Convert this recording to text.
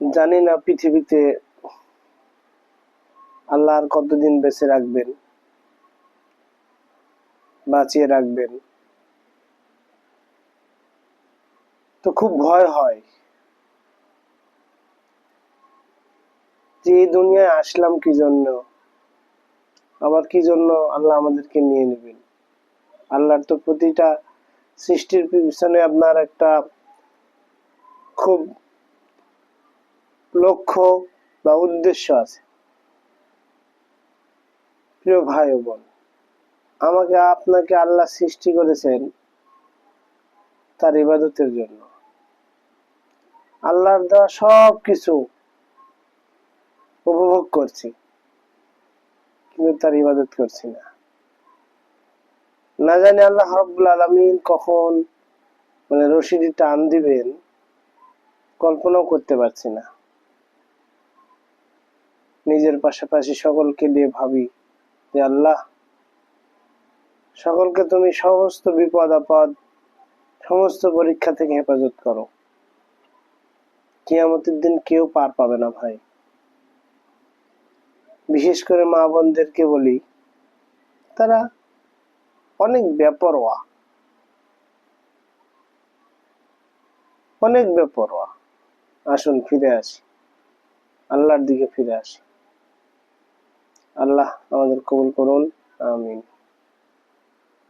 জানি না পৃথিবীতে আল্লাহ আর কতদিন বেঁচে রাখবেন, বাঁচিয়ে রাখবেন। তো খুব ভয় হয় যে এই দুনিয়ায় আসলাম কি জন্য, আবার কি জন্য আল্লাহ আমাদেরকে নিয়ে নেবেন। আল্লাহর তো প্রতিটা সৃষ্টির পিছনে আপনার একটা খুব লক্ষ্য বা উদ্দেশ্য আছে। প্রিয় ভাই ও বোন, আমাকে আপনাকে আল্লাহ সৃষ্টি করেছেন তার ইবাদতের জন্য। আল্লাহর দেওয়া সব কিছু উপভোগ করছি, কিন্তু তার ইবাদত করছি না। না জানি আল্লাহ রাব্বুল আলামিন কখন রশিদি টান দিবেন, কল্পনাও করতে পারছি না। নিজের পাশাপাশি সকলকে দিয়ে ভাবি যে আল্লাহ, সকলকে তুমি সমস্ত বিপদ আপদ, সমস্ত পরীক্ষা থেকে হেফাজত করো। কিয়ামতের দিন কেউ পার পাবে না ভাই। বিশেষ করে মা বোনদেরকে বলি, তারা অনেক বেপরোয়া, অনেক বেপরোয়া। আসুন ফিরে আসি, আল্লাহর দিকে ফিরে আসি। আল্লাহ আমাদের কবুল করুন, আমিন।